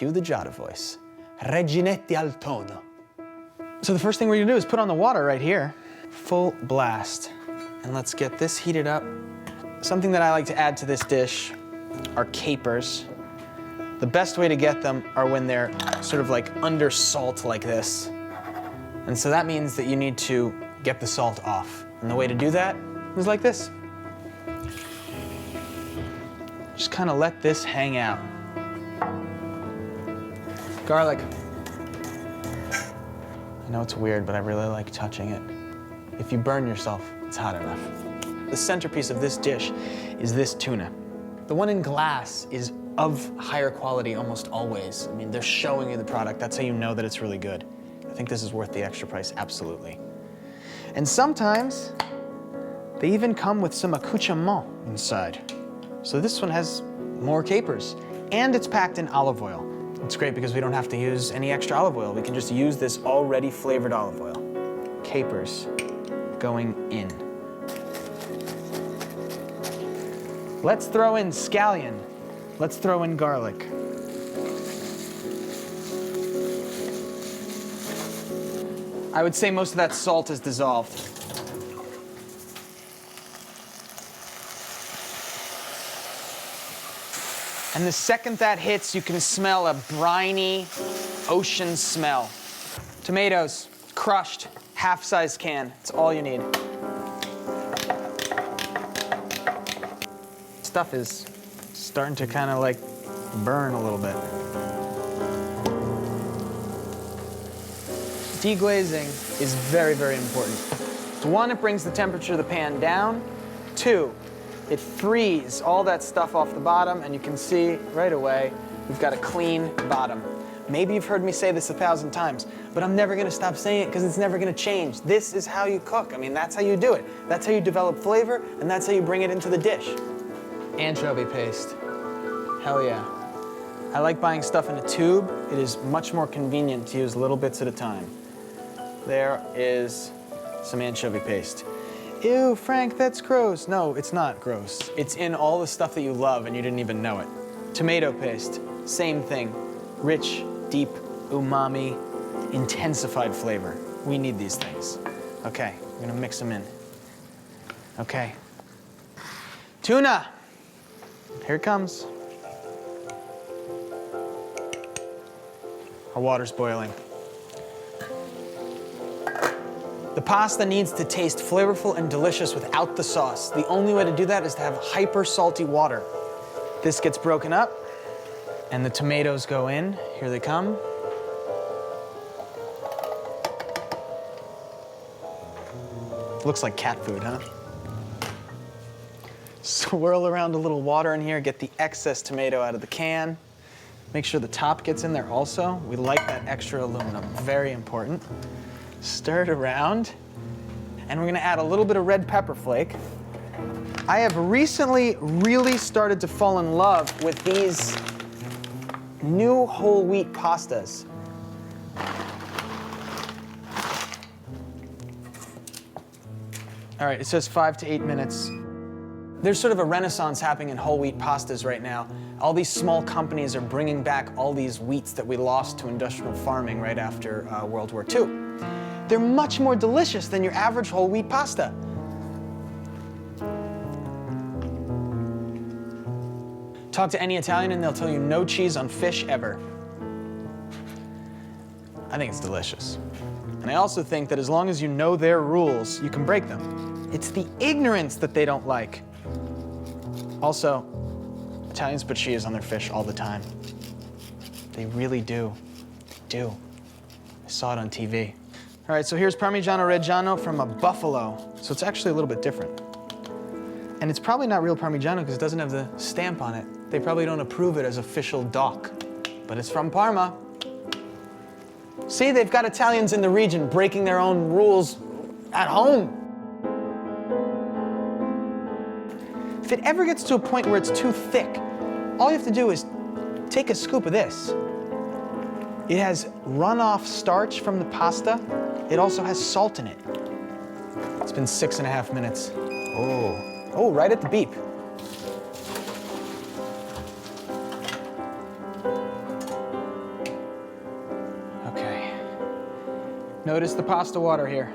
cue the Giada voice. Reginetti al tono. So the first thing we're gonna do is put on the water right here. Full blast. And let's get this heated up. Something that I like to add to this dish are capers. The best way to get them are when they're sort of like under salt like this. And so that means that you need to get the salt off. And the way to do that is like this. Just kind of let this hang out. Garlic. I know it's weird, but I really like touching it. If you burn yourself, it's hot enough. The centerpiece of this dish is this tuna. The one in glass is of higher quality almost always. I mean, they're showing you the product. That's how you know that it's really good. I think this is worth the extra price, absolutely. And sometimes, they even come with some accoutrement inside. So this one has more capers, and it's packed in olive oil. It's great because we don't have to use any extra olive oil. We can just use this already flavored olive oil. Capers going in. Let's throw in scallion. Let's throw in garlic. I would say most of that salt is dissolved. And the second that hits, you can smell a briny ocean smell. Tomatoes, crushed, half-size can. It's all you need. Stuff is starting to kind of like burn a little bit. Deglazing is very, very important. One, it brings the temperature of the pan down. Two, it frees all that stuff off the bottom, and you can see right away we've got a clean bottom. Maybe you've heard me say this 1,000 times, but I'm never gonna stop saying it because it's never gonna change. This is how you cook. I mean, that's how you do it. That's how you develop flavor, and that's how you bring it into the dish. Anchovy paste. Hell yeah. I like buying stuff in a tube. It is much more convenient to use little bits at a time. There is some anchovy paste. Ew, Frank, that's gross. No, it's not gross. It's in all the stuff that you love and you didn't even know it. Tomato paste, same thing. Rich, deep, umami, intensified flavor. We need these things. Okay, we're gonna mix them in. Okay. Tuna, here it comes. Our water's boiling. The pasta needs to taste flavorful and delicious without the sauce. The only way to do that is to have hyper salty water. This gets broken up, and the tomatoes go in. Here they come. Looks like cat food, huh? Swirl around a little water in here, get the excess tomato out of the can. Make sure the top gets in there also. We like that extra aluminum, very important. Stir it around, and we're gonna add a little bit of red pepper flake. I have recently really started to fall in love with these new whole wheat pastas. All right, it says 5 to 8 minutes. There's sort of a renaissance happening in whole wheat pastas right now. All these small companies are bringing back all these wheats that we lost to industrial farming right after World War II. They're much more delicious than your average whole wheat pasta. Talk to any Italian and they'll tell you no cheese on fish ever. I think it's delicious. And I also think that as long as you know their rules, you can break them. It's the ignorance that they don't like. Also, Italians put cheese on their fish all the time. They really do. They do. I saw it on TV. All right, so here's Parmigiano Reggiano from a buffalo. So it's actually a little bit different. And it's probably not real Parmigiano because it doesn't have the stamp on it. They probably don't approve it as official DOC, but it's from Parma. See, they've got Italians in the region breaking their own rules at home. If it ever gets to a point where it's too thick, all you have to do is take a scoop of this. It has runoff starch from the pasta. It also has salt in it. It's been 6.5 minutes. Oh, right at the beep. Notice the pasta water here.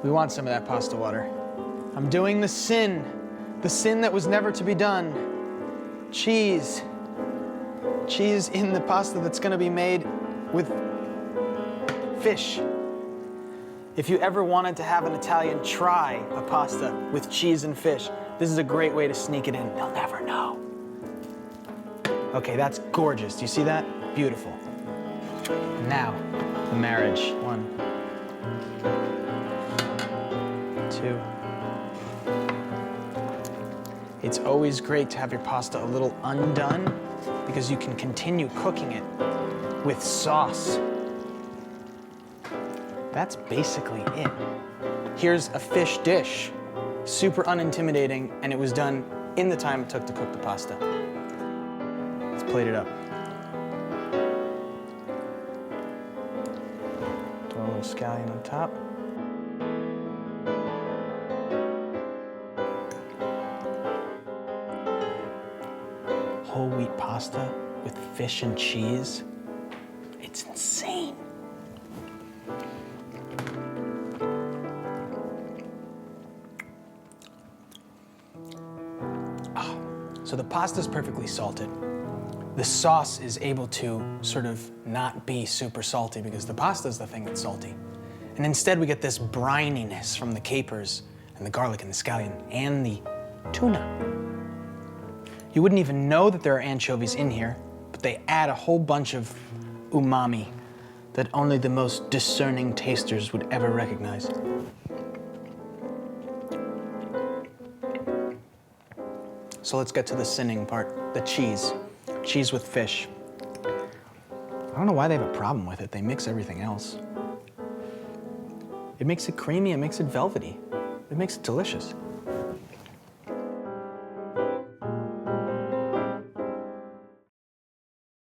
We want some of that pasta water. I'm doing the sin that was never to be done. Cheese. Cheese in the pasta that's gonna be made with fish. If you ever wanted to have an Italian try a pasta with cheese and fish, this is a great way to sneak it in. They'll never know. Okay, that's gorgeous. Do you see that? Beautiful. Now, the marriage. 1, 2. It's always great to have your pasta a little undone because you can continue cooking it with sauce. That's basically it. Here's a fish dish. Super unintimidating, and it was done in the time it took to cook the pasta. Let's plate it up. Throw a little scallion on top. Whole wheat pasta with fish and cheese. It's insane. So the pasta's perfectly salted. The sauce is able to sort of not be super salty because the pasta's the thing that's salty. And instead we get this brininess from the capers and the garlic and the scallion and the tuna. You wouldn't even know that there are anchovies in here, but they add a whole bunch of umami that only the most discerning tasters would ever recognize. So let's get to the sinning part, the cheese. Cheese with fish. I don't know why they have a problem with it. They mix everything else. It makes it creamy, it makes it velvety. It makes it delicious.